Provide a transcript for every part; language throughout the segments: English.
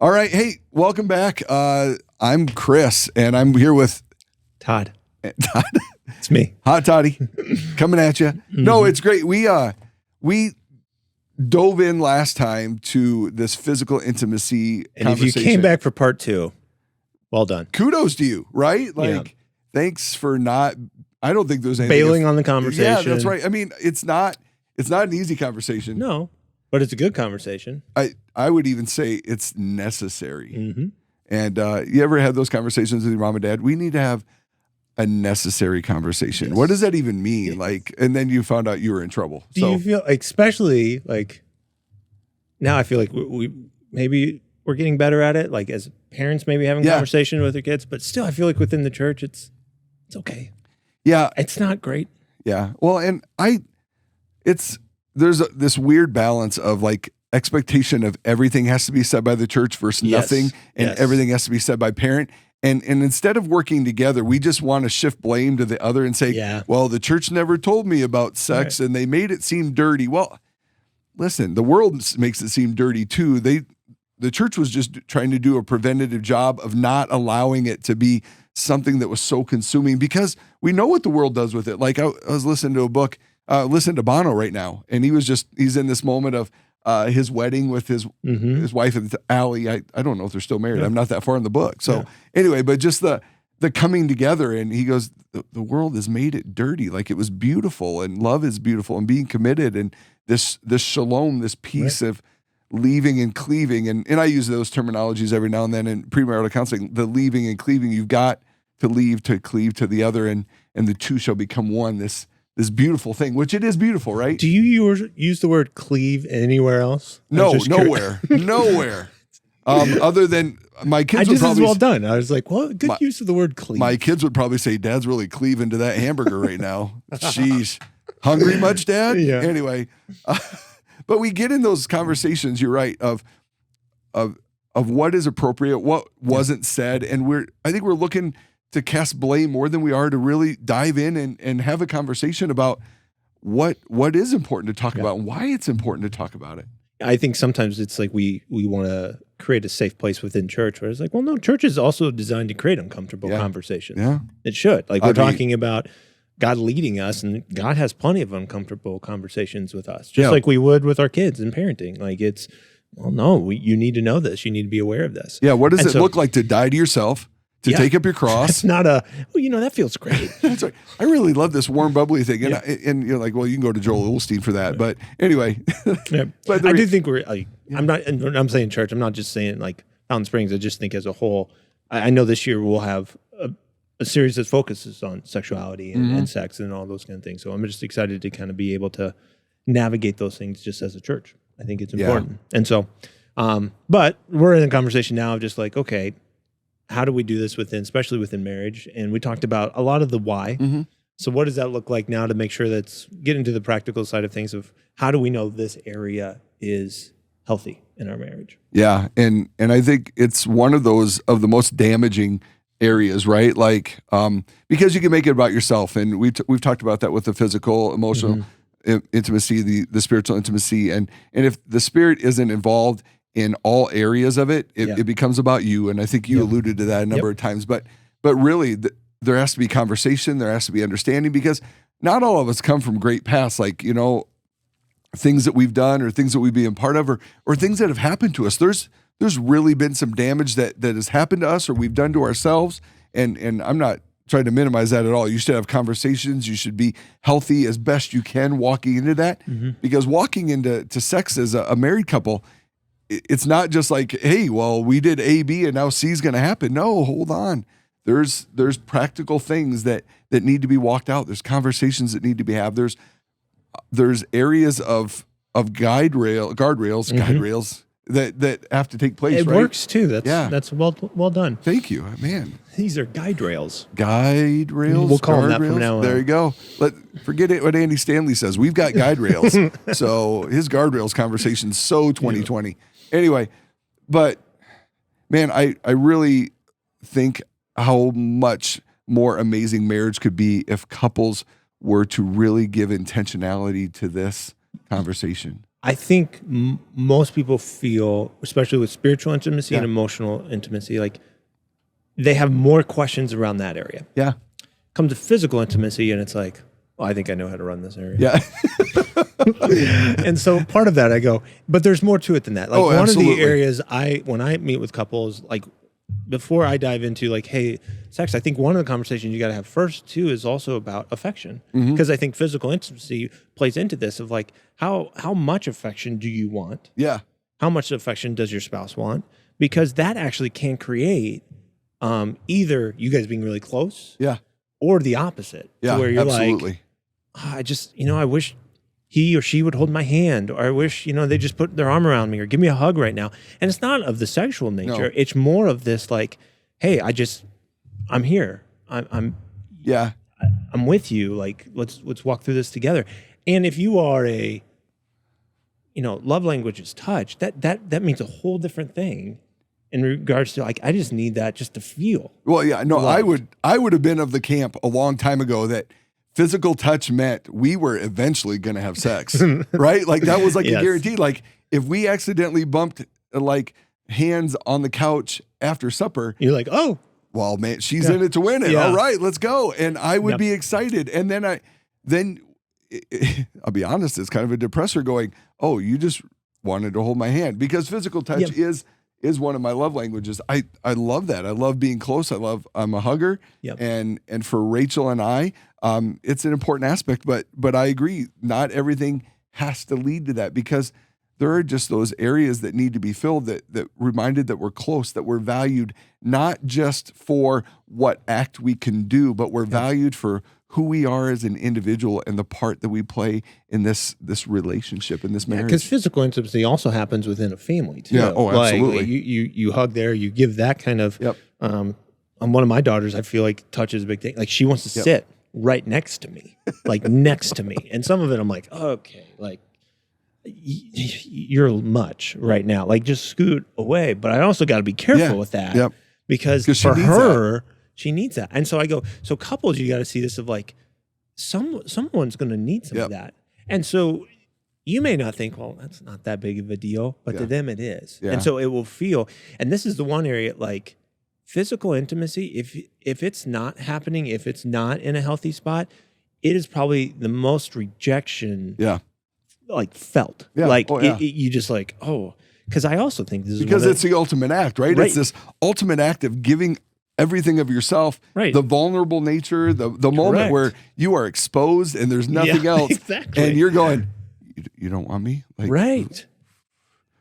All right. Hey, welcome back. I'm Chris, and I'm here with Todd. Todd. It's me. Hot Toddy, coming at you. No, it's great. We dove in last time to this physical intimacy And if you came back for part 2, well done. Kudos to you, right? Like, thanks for not. I don't think there's anything Bailing on the conversation. Yeah, that's right. I mean, it's not an easy conversation. No, but it's a good conversation. I would even say it's necessary. Mm-hmm. And you ever had those conversations with your mom and dad? We need to have a necessary conversation. Yes. What does that even mean? Yes. Like, and then you found out you were in trouble. Do you feel, especially like now, I feel like maybe we're getting better at it. Like as parents, maybe having conversation with their kids, but still, I feel like within the church, it's okay. Yeah, it's not great. Yeah, well, and there's this weird balance of like expectation of everything has to be said by the church versus nothing, and everything has to be said by parent. And instead of working together, we just want to shift blame to the other and say, well, the church never told me about sex and they made it seem dirty. Well, listen, the world makes it seem dirty too. The church was just trying to do a preventative job of not allowing it to be something that was so consuming, because we know what the world does with it. Like I was listening to a book, listen to Bono right now, and he's in this moment of his wedding with his wife and Allie. I don't know if they're still married. I'm not that far in the book. So anyway, but just the coming together, and he goes, the world has made it dirty. Like it was beautiful, and love is beautiful, and being committed, and this shalom, this peace of leaving and cleaving. And I use those terminologies every now and then in premarital counseling, the leaving and cleaving. You've got to leave to cleave to the other, and the two shall become one. This beautiful thing, which it is beautiful, right? Do you use the word cleave anywhere else? No, nowhere. Other than my kids would probably... well done. I was like, well, good use of the word cleave. My kids would probably say, Dad's really cleaving to that hamburger right now. Sheesh. Hungry much, Dad? Yeah. Anyway, but we get in those conversations, you're right, of what is appropriate, what wasn't said, and I think we're looking to cast blame more than we are to really dive in and have a conversation about what is important to talk about and why it's important to talk about it. I think sometimes it's like we want to create a safe place within church where it's like, well, no, church is also designed to create uncomfortable conversations. Yeah. It should. Like we're talking about God leading us, and God has plenty of uncomfortable conversations with us, just like we would with our kids in parenting. Like it's, well, no, you need to know this. You need to be aware of this. Yeah. What does it look like to die to yourself? To take up your cross. It's not that feels great. That's right. I really love this warm, bubbly thing. And you're like, well, you can go to Joel Osteen for that. But anyway. But I do think I'm saying church. I'm not just saying like Fountain Springs. I just think as a whole, I know this year we'll have a series that focuses on sexuality and sex and all those kind of things. So I'm just excited to kind of be able to navigate those things just as a church. I think it's important. And so, but we're in a conversation now of just like, okay, how do we do this especially within marriage? And we talked about a lot of the why. Mm-hmm. So what does that look like now to make sure that's getting to the practical side of things of how do we know this area is healthy in our marriage? Yeah. And I think it's one of the most damaging areas, right? Like, because you can make it about yourself. And we've talked about that with the physical, emotional intimacy, the spiritual intimacy. And if the spirit isn't involved in all areas of it, it becomes about you. And I think you alluded to that a number of times, but really there has to be conversation, there has to be understanding, because not all of us come from great paths, like, things that we've done or things that we've been part of or things that have happened to us. There's really been some damage that has happened to us or we've done to ourselves. And I'm not trying to minimize that at all. You should have conversations. You should be healthy as best you can walking into that, because walking into sex as a married couple, it's not just like, hey, well, we did A, B, and now C is going to happen. No, hold on. There's practical things that need to be walked out. There's conversations that need to be had. There's areas of guardrails that have to take place. It works too. That's well done. Thank you, man. These are guide rails. Guide rails. We'll call them that from now on. There you go. Forget it. What Andy Stanley says. We've got guide rails. So his guardrails conversation is so 2020. Anyway, but man, I really think how much more amazing marriage could be if couples were to really give intentionality to this conversation. I think most people feel, especially with spiritual intimacy and emotional intimacy, like they have more questions around that area. Yeah. Come to physical intimacy, and it's like, well, I think I know how to run this area. Yeah. And so part of that I go, but there's more to it than that. Like one absolutely. of the areas when I meet with couples, like before I dive into like, hey, sex, I think one of the conversations you got to have first too is also about affection. Because I think physical intimacy plays into this of like, how much affection do you want? Yeah. How much affection does your spouse want? Because that actually can create either you guys being really close, or the opposite, to where you're like, I just, I wish he or she would hold my hand, or I wish, they just put their arm around me or give me a hug right now. And it's not of the sexual nature. No. It's more of this like, hey, I'm here. I'm with you. Like, let's walk through this together. And if you are love language is touch, that means a whole different thing in regards to like, I just need that just to feel. Well, yeah, no, loved. I would have been of the camp a long time ago that physical touch meant we were eventually going to have sex, right? Like that was like a guarantee. Like if we accidentally bumped like hands on the couch after supper, you're like, oh, well, man, she's in it to win it. Yeah. All right, let's go. And I would be excited. And then I'll be honest, it's kind of a depressor going, oh, you just wanted to hold my hand, because physical touch is one of my love languages. I love that. I love being close. I'm a hugger. Yep. And for Rachel and I, it's an important aspect, but I agree, not everything has to lead to that, because there are just those areas that need to be filled, that reminded that we're close, that we're valued, not just for what act we can do, but we're valued for who we are as an individual and the part that we play in this relationship, in this marriage. Because physical intimacy also happens within a family too. Yeah, absolutely. Like you hug there, you give that kind of. Yep. On one of my daughters, I feel like touch is a big thing. Like she wants to sit right next to me, like next to me, and some of it I'm like, okay, like you're much right now, like just scoot away. But I also got to be careful with that, because for her. She needs that. And so I go, so couples, you got to see this of like, someone's going to need some of that. And so you may not think, well, that's not that big of a deal, but to them it is. And so it will feel, and this is the one area, like physical intimacy, if it's not happening, if it's not in a healthy spot, it is probably the most rejection like felt. Like you just like, oh, because I also think this is because it's the ultimate act, right? It's this ultimate act of giving everything of yourself, the vulnerable nature, the moment where you are exposed and there's nothing else, and you're going, you don't want me, like, right?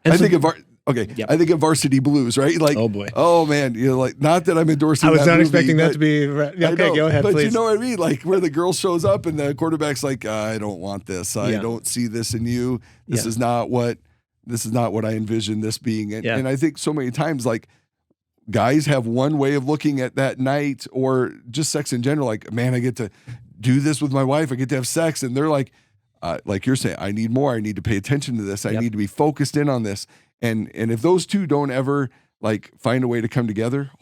And I think of Varsity Blues, right? Like, oh boy, oh man, like, not that I'm endorsing. I was that not movie, expecting that to be. Okay, go ahead, but please. You know what I mean? Like where the girl shows up and the quarterback's like, I don't want this. I don't see this in you. This is not what I envision this being. And I think so many times, like, guys have one way of looking at that night, or just sex in general. Like, man, I get to do this with my wife. I get to have sex. And they're like you're saying, I need more. I need to pay attention to this. I need to be focused in on this. And if those two don't ever like find a way to come together,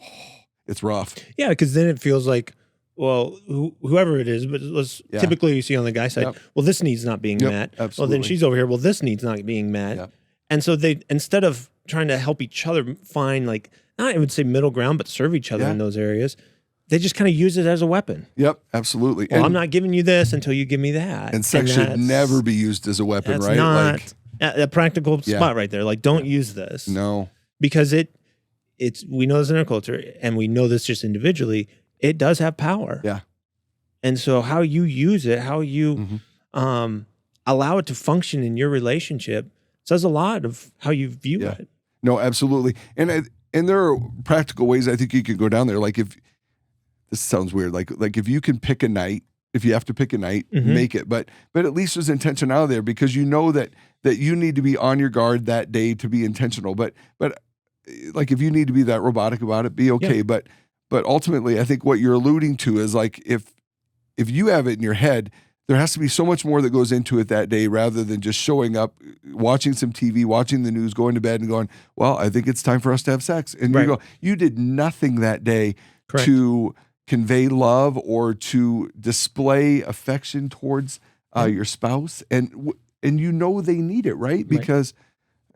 it's rough. Yeah. Because then it feels like, well, whoever it is, but typically you see on the guy side, well, this need's not being met. Absolutely. Well, then she's over here. Well, this need's not being met. Yep. And so they, instead of trying to help each other find like, I would say middle ground, but serve each other in those areas, they just kind of use it as a weapon. Yep, absolutely. Well, I'm not giving you this until you give me that. And sex should never be used as a weapon, right? Not a practical spot right there. Like, don't use this. No. Because it's we know this in our culture, and we know this just individually, it does have power. Yeah. And so how you use it, how you allow it to function in your relationship says a lot of how you view it. No, absolutely. And there are practical ways I think you could go down there. Like, if this sounds weird, like if you can pick a night, if you have to pick a night, make it. But at least there's intentionality there, because you know that you need to be on your guard that day to be intentional. But like, if you need to be that robotic about it, be okay. But ultimately, I think what you're alluding to is like, if you have it in your head, there has to be so much more that goes into it that day, rather than just showing up, watching some TV, watching the news, going to bed and going, well, I think it's time for us to have sex. And you go, you did nothing that day to convey love or to display affection towards your spouse. And and you know they need it, right? Because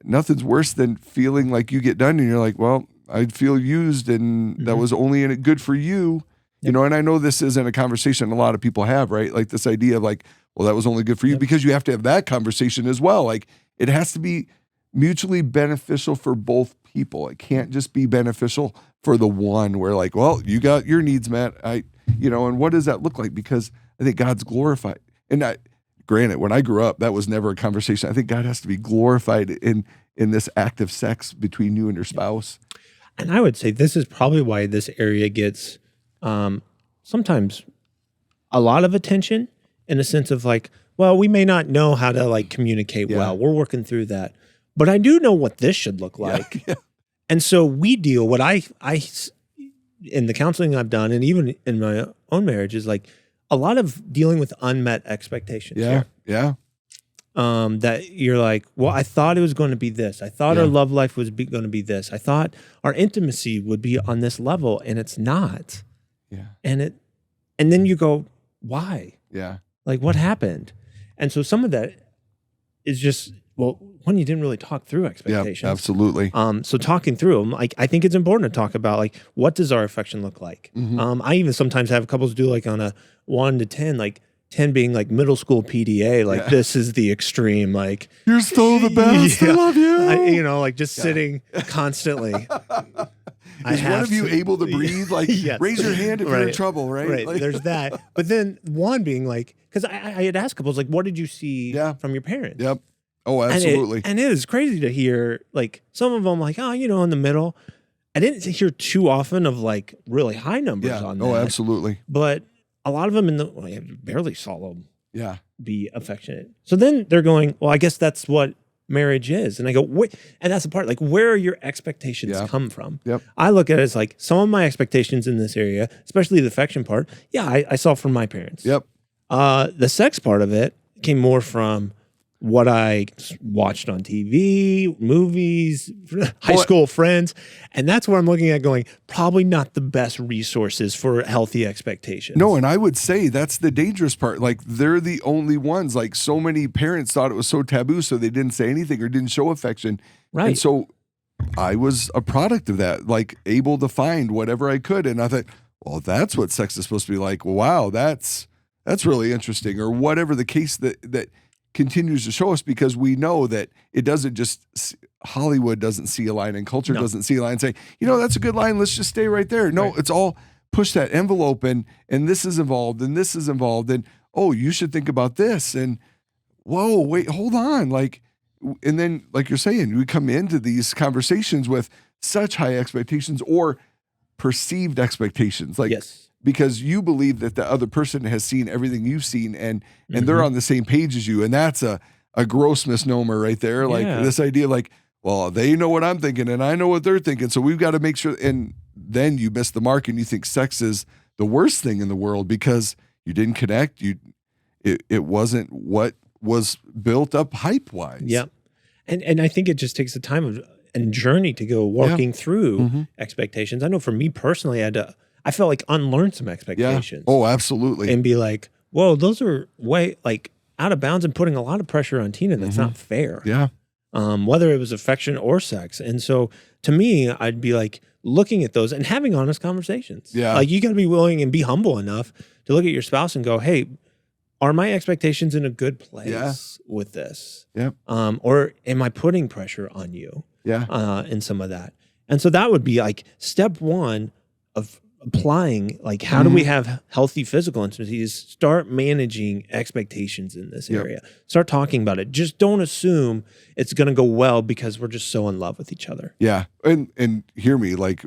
nothing's worse than feeling like you get done and you're like, well, I feel used and that was only good for you. You know, and I know this isn't a conversation a lot of people have, right? Like this idea of like, well, that was only good for you, because you have to have that conversation as well. Like it has to be mutually beneficial for both people. It can't just be beneficial for the one where like, well, you got your needs met. And what does that look like? Because I think God's glorified. And granted, when I grew up, that was never a conversation. I think God has to be glorified in this act of sex between you and your spouse. And I would say this is probably why this area gets sometimes a lot of attention, in a sense of like, well, we may not know how to like communicate well. We're working through that. But I do know what this should look like. Yeah. And so we deal, what I in the counseling I've done, and even in my own marriage, is like a lot of dealing with unmet expectations. Yeah. That you're like, well, I thought it was going to be this. I thought our love life was going to be this. I thought our intimacy would be on this level, and it's not. Yeah. And then you go, why? Yeah. Like, what happened? And so some of that is just, well, one, you didn't really talk through expectations. Yeah, absolutely. So talking through them, like, I think it's important to talk about, like, what does our affection look like? I even sometimes have couples do like on a 1 to 10, like 10 being like middle school PDA, like this is the extreme, like you're still the best. I love you. Like just sitting constantly. Is one of you able to breathe? Like, raise your hand if you're in trouble, right? Right. Like, there's that. But then one being like, because I had asked couples, like, what did you see from your parents? Yep. Oh, absolutely. And it is crazy to hear, like, some of them, like, in the middle. I didn't hear too often of like really high numbers on that. Oh, absolutely. But a lot of them I barely saw them be affectionate. So then they're going, well, I guess that's what marriage is. And I go, wait, and that's the part, like, where are your expectations come from? Yep. I look at it as like some of my expectations in this area, especially the affection part. Yeah, I saw from my parents. Yep. The sex part of it came more from what I watched on TV, movies, high school friends. And that's where I'm looking at going, probably not the best resources for healthy expectations. No, and I would say that's the dangerous part. Like, they're the only ones. Like, so many parents thought it was so taboo, so they didn't say anything or didn't show affection. Right. And so I was a product of that, like, able to find whatever I could. And I thought, well, that's what sex is supposed to be like. Wow, that's really interesting. Or whatever the case that continues to show us, because we know that it doesn't just, Hollywood doesn't see a line and culture doesn't see a line and say, that's a good line, let's just stay right there. No, it's all push that envelope and this is involved and this is involved and, oh, you should think about this and, whoa, wait, hold on. Like, and then like you're saying, we come into these conversations with such high expectations or perceived expectations. Like, because you believe that the other person has seen everything you've seen and they're on the same page as you. And that's a gross misnomer right there. Like this idea, like, well, they know what I'm thinking and I know what they're thinking. So we've got to make sure. And then you miss the mark and you think sex is the worst thing in the world because you didn't connect. It wasn't what was built up hype wise. Yeah. And I think it just takes the time and journey to go walking through expectations. I know for me personally, I felt like unlearn some expectations. Yeah. Oh, absolutely. And be like, whoa, those are way like out of bounds and putting a lot of pressure on Tina. That's not fair. Yeah. Whether it was affection or sex. And so to me, I'd be like looking at those and having honest conversations. Yeah. Like you got to be willing and be humble enough to look at your spouse and go, hey, are my expectations in a good place with this? Yeah. Or am I putting pressure on you? Yeah. In some of that. And so that would be like step one of applying, like, how do we have healthy physical intimacy is start managing expectations in this area. Start talking about it. Just don't assume it's going to go well because we're just so in love with each other. Yeah. And hear me, like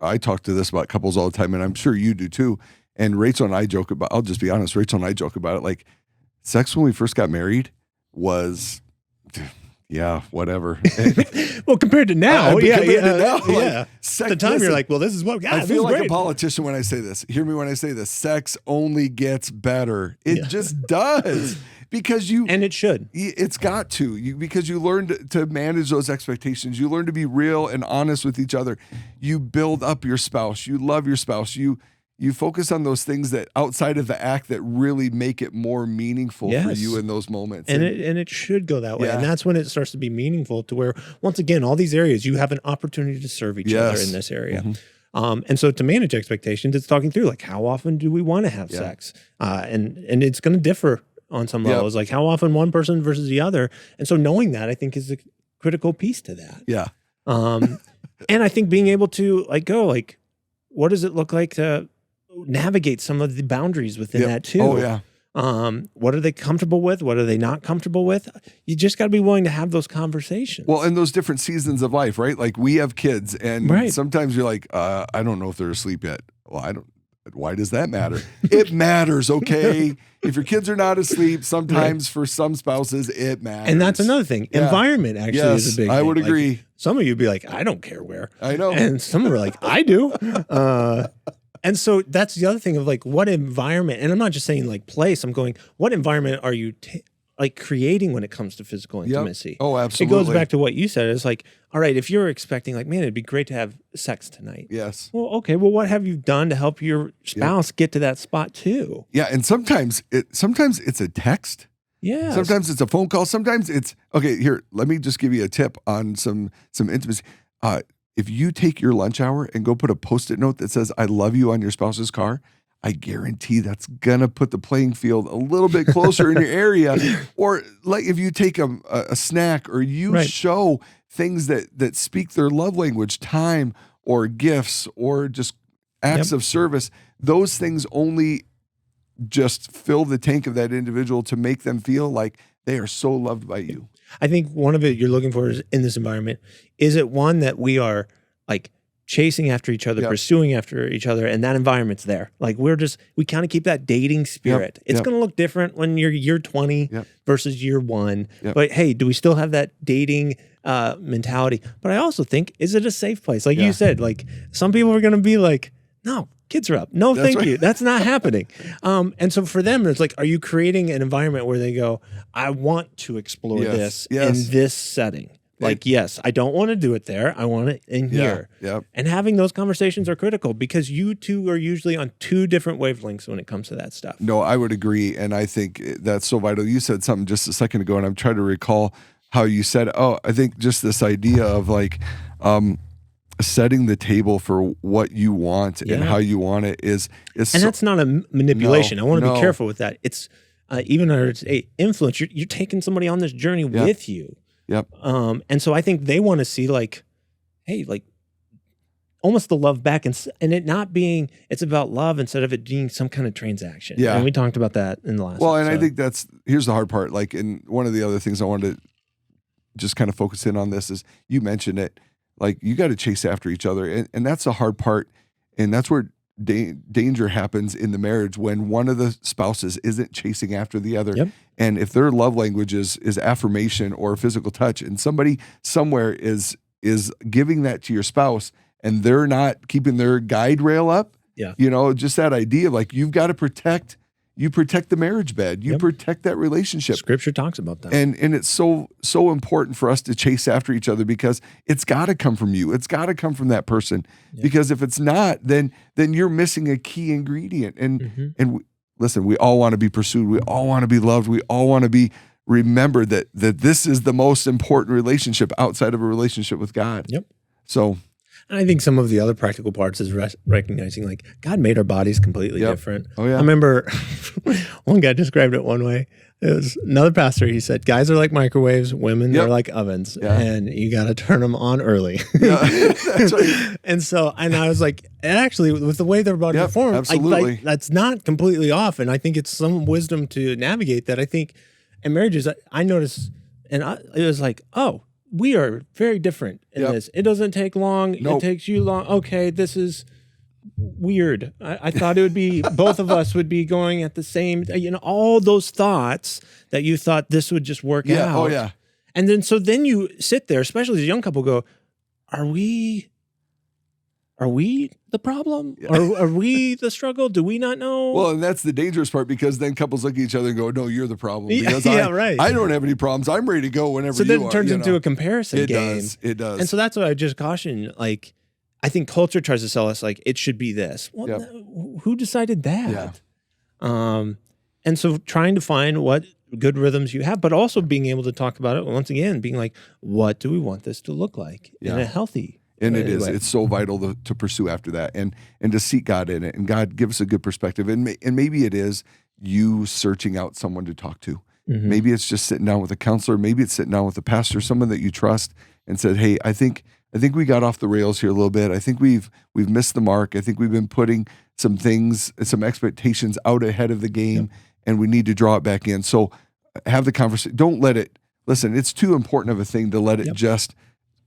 I talk to this about couples all the time and I'm sure you do too. And Rachel and I joke about, I'll just be honest, Rachel and I joke about it. Like sex when we first got married was, whatever. Well, compared to now, Like, at the time you're like, well, this is what I feel like a politician when I say this. Hear me when I say this. Sex only gets better. It just does. Because and it should. It's got to. Because you learn to manage those expectations. You learn to be real and honest with each other. You build up your spouse. You love your spouse. you focus on those things that outside of the act that really make it more meaningful for you in those moments. And it should go that way. Yeah. And that's when it starts to be meaningful, to where, once again, all these areas, you have an opportunity to serve each other in this area. And so to manage expectations, it's talking through, like, how often do we want to have sex? And it's going to differ on some levels, like how often one person versus the other. And so knowing that, I think, is a critical piece to that. Yeah. And I think being able to what does it look like to navigate some of the boundaries within that too? Oh, yeah. What are they comfortable with? What are they not comfortable with? You just got to be willing to have those conversations. Well, in those different seasons of life, right? Like, we have kids, and sometimes you're like, I don't know if they're asleep yet. Well, why does that matter? It matters, okay? If your kids are not asleep, sometimes for some spouses, it matters. And that's another thing. Environment actually is a big thing. I would agree. Like, some of you would be like, I don't care where. I know. And some are like, I do. And so that's the other thing of, like, what environment, and I'm not just saying like place, I'm going, what environment are you creating when it comes to physical intimacy? Oh, absolutely. It goes back to what you said. It's like, all right, if you're expecting, like, man, it'd be great to have sex tonight. Yes. Well, okay. Well, what have you done to help your spouse get to that spot too? Yeah. And sometimes it's a text. Yeah. Sometimes it's a phone call. Sometimes it's, okay, here, let me just give you a tip on some intimacy. If you take your lunch hour and go put a Post-it note that says, I love you, on your spouse's car, I guarantee that's going to put the playing field a little bit closer in your area. Or, like, if you take a snack, or you show things that speak their love language, time or gifts or just acts of service, those things only just fill the tank of that individual to make them feel like they are so loved by you. I think one of it you're looking for is, in this environment, is it one that we are, like, chasing after each other, pursuing after each other, and that environment's there. Like, we kind of keep that dating spirit. It's going to look different when you're year 20 versus year 1. But hey, do we still have that dating mentality? But I also think, is it a safe place? Like you said, like, some people are going to be like, no, kids are up. No, thank you. That's not happening. And so for them, it's like, are you creating an environment where they go, I want to explore this in this setting? Like, yes, I don't want to do it there. I want it in here. And having those conversations are critical, because you two are usually on two different wavelengths when it comes to that stuff. No, I would agree. And I think that's so vital. You said something just a second ago, and I'm trying to recall how you said, I think just this idea of, like, setting the table for what you want and how you want it is and that's not a manipulation. I want to be careful with that. It's even though it's a influence, you're taking somebody on this journey with you. And so I think they want to see, like, hey, like, almost the love back, and it not being, it's about love instead of it being some kind of transaction. And we talked about that in the last episode. And I think here's the hard part. Like, and one of the other things I wanted to just kind of focus in on this is, you mentioned it, like, you got to chase after each other. And that's the hard part. And that's where danger happens in the marriage, when one of the spouses isn't chasing after the other. And if their love language is affirmation or physical touch, and somebody somewhere is giving that to your spouse, and they're not keeping their guide rail up, just that idea of, like, you've got to protect the marriage bed. You protect that relationship. Scripture talks about that. And it's so important for us to chase after each other, because it's got to come from you. It's got to come from that person. Because if it's not, then you're missing a key ingredient. And listen, we all want to be pursued. We all want to be loved. We all want to be remembered that this is the most important relationship outside of a relationship with God. So, and I think some of the other practical parts is recognizing, like, God made our bodies completely different. Oh, yeah. I remember one guy described it one way. It was another pastor. He said, guys are like microwaves, women are like ovens, and you got to turn them on early. That's right. And I was like, actually, with the way their body performs, absolutely. That's not completely off. And I think it's some wisdom to navigate that. I think in marriages, I noticed, and it was like, oh, we are very different in this. It doesn't take long. It takes you long. Okay, this is weird. I thought it would be, both of us would be going at the same, all those thoughts that you thought this would just work out. Oh, yeah. And then you sit there, especially as a young couple, go, are we the problem? Are we the struggle? Do we not know? Well, and that's the dangerous part, because then couples look at each other and go, no, you're the problem. Because right. I don't have any problems. I'm ready to go whenever you are. So then it turns into a comparison game. It does. And so that's what I just caution. Like, I think culture tries to sell us like it should be this. Well, who decided that? And so trying to find what good rhythms you have, but also being able to talk about it once again, being like, what do we want this to look like in a healthy and it is. It's so vital to pursue after that and to seek God in it. And God, give us a good perspective. And maybe it is you searching out someone to talk to. Mm-hmm. Maybe it's just sitting down with a counselor. Maybe it's sitting down with a pastor, someone that you trust, and said, hey, I think we got off the rails here a little bit. I think we've missed the mark. I think we've been putting some things, some expectations out ahead of the game, and we need to draw it back in. So have the conversation. Don't let it, listen, it's too important of a thing to let it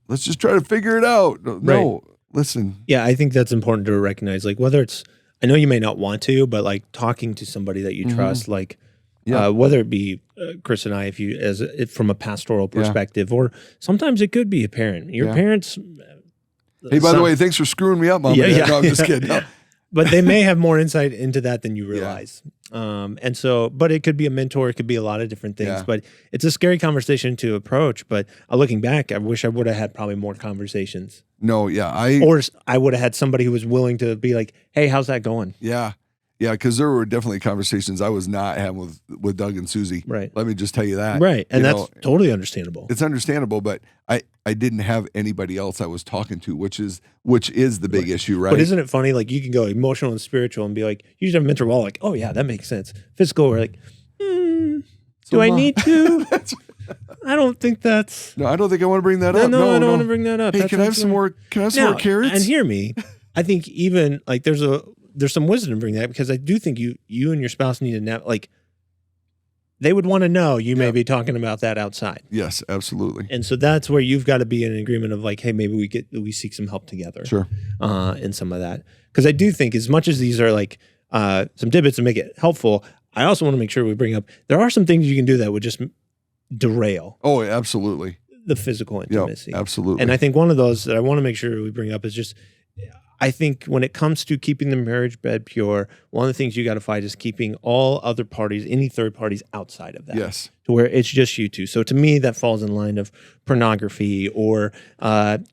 let's just try to figure it out. No, listen. Yeah, I think that's important to recognize. Like whether it's, I know you may not want to, but like talking to somebody that you trust, like whether it be Chris and I, if you, from a pastoral perspective, or sometimes it could be a parent. Your parents. Hey, by the way, thanks for screwing me up, Mom. Yeah. No, I'm just kidding. No. But they may have more insight into that than you realize. And so, but it could be a mentor, it could be a lot of different things, but it's a scary conversation to approach. But looking back, I wish I would have had probably more conversations. No, or I would have had somebody who was willing to be like, hey, how's that going? Yeah. Yeah, because there were definitely conversations I was not having with Doug and Susie. Right. Let me just tell you that. Right. And that's totally understandable. It's understandable, but I didn't have anybody else I was talking to, which is the big issue, right? But isn't it funny? Like you can go emotional and spiritual and be like, you just have a mentor wall, like, oh yeah, that makes sense. Physical, we're like, do I need to? I don't think that's. No, I don't think I want to bring that up. No, I don't want to bring that up. Hey, can I have some more? Can I have some more carrots? And hear me. I think even like there's some wisdom in bringing that, because I do think you and your spouse need to like they would want to know you may be talking about that outside. Yes, absolutely. And so that's where you've got to be in an agreement of like, hey, maybe we seek some help together. Sure. In some of that, because I do think as much as these are like some tidbits to make it helpful, I also want to make sure we bring up there are some things you can do that would just derail. Oh, absolutely. The physical intimacy. Yep, absolutely. And I think one of those that I want to make sure we bring up is just, I think when it comes to keeping the marriage bed pure, one of the things you got to fight is keeping all other parties, any third parties outside of that. Yes. To where it's just you two. So to me, that falls in line of pornography or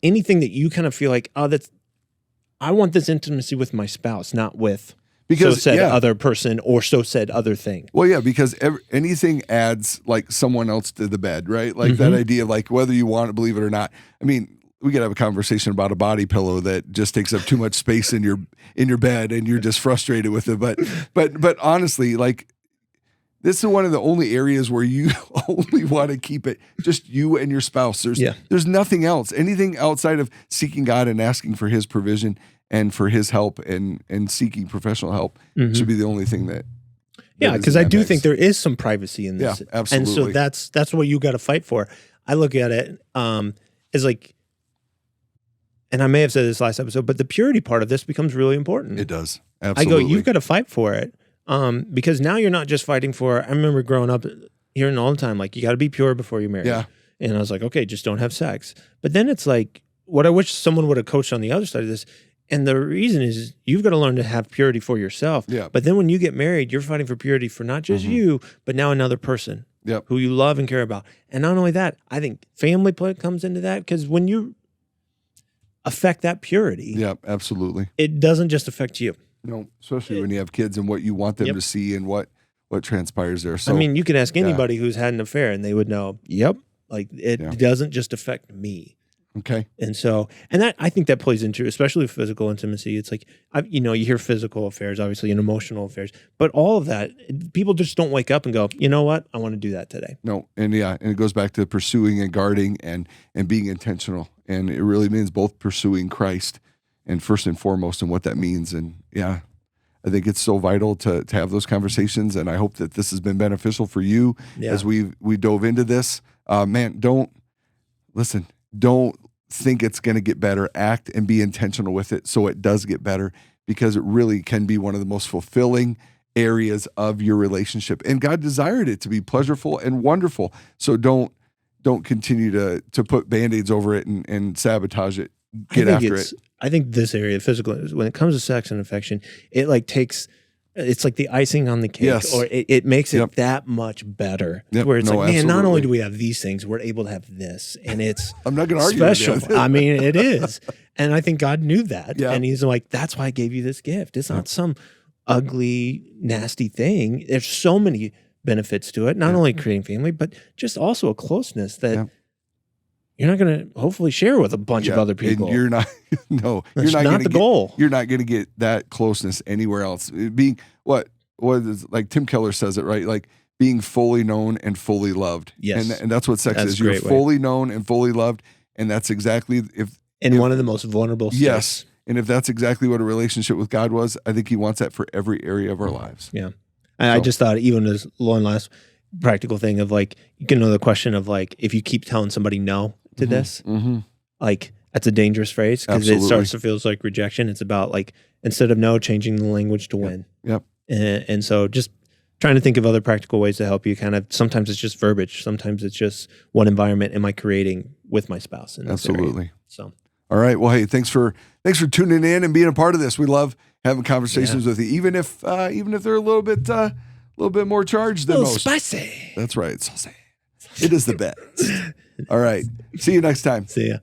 anything that you kind of feel like, I want this intimacy with my spouse, not with so said other person or so said other thing. Well, yeah, because anything adds like someone else to the bed, right? Like that idea of like whether you want to believe it or not. I mean, we could have a conversation about a body pillow that just takes up too much space in your bed and you're just frustrated with it. But honestly, like this is one of the only areas where you only want to keep it just you and your spouse. There's nothing else. Anything outside of seeking God and asking for his provision and for his help and seeking professional help should be the only thing that. Yeah, because I do think there is some privacy in this. Yeah, absolutely. And so that's what you got to fight for. I look at it as like, and I may have said this last episode, but the purity part of this becomes really important. It does. Absolutely. I go, you've got to fight for it. Because now you're not just fighting for, I remember growing up hearing all the time, like, you got to be pure before you marry. Yeah. And I was like, okay, just don't have sex. But then it's like, what I wish someone would have coached on the other side of this. And the reason is you've got to learn to have purity for yourself. Yeah. But then when you get married, you're fighting for purity for not just you, but now another person who you love and care about. And not only that, I think family play comes into that, because when you affect that purity. Yeah, absolutely. It doesn't just affect you. No, especially when you have kids and what you want them to see and what transpires there. So I mean, you could ask anybody who's had an affair and they would know, like it doesn't just affect me. Okay. And so, and that, I think that plays into, especially physical intimacy. It's like, you hear physical affairs, obviously, and emotional affairs, but all of that, people just don't wake up and go, you know what? I want to do that today. No. And and it goes back to pursuing and guarding and being intentional. And it really means both pursuing Christ and first and foremost and what that means. And I think it's so vital to have those conversations. And I hope that this has been beneficial for you as we dove into this. Man, don't think it's going to get better. Act and be intentional with it so it does get better, because it really can be one of the most fulfilling areas of your relationship. And God desired it to be pleasurable and wonderful. So don't continue to put Band-Aids over it and sabotage it. Get after it. I think this area, physical, when it comes to sex and affection, it like takes it's like the icing on the cake, Yes. or it makes it that much better. Where it's like, man, not only do we have these things, we're able to have this, and it's I'm not going to argue special. I mean, it is, and I think God knew that, Yeah. and He's like, that's why I gave you this gift. It's not some ugly, nasty thing. There's so many benefits to it. Not only creating family, but just also a closeness that. You're not going to hopefully share with a bunch of other people. And you're not. No, that's you're not the goal. You're not going to get that closeness anywhere else. Being what is, like Tim Keller says it, right? Like being fully known and fully loved. Yes, and that's what sex is. You're fully known and fully loved, and that's exactly one of the most vulnerable states. Yes, and if that's exactly what a relationship with God was, I think He wants that for every area of our lives. Yeah, and I just thought, even as one last practical thing of like, you can know the question of like, if you keep telling somebody no to this, like that's a dangerous phrase because it starts to feel like rejection. It's about like, instead of no, changing the language to when. Yep. And so just trying to think of other practical ways to help you kind of, sometimes it's just verbiage. Sometimes it's just, what environment am I creating with my spouse in this area? So, all right. Well, hey, thanks for tuning in and being a part of this. We love having conversations with you, even if they're a little bit more charged than most. Spicy. That's right. Saucy. It is the best. All right. See you next time. See ya.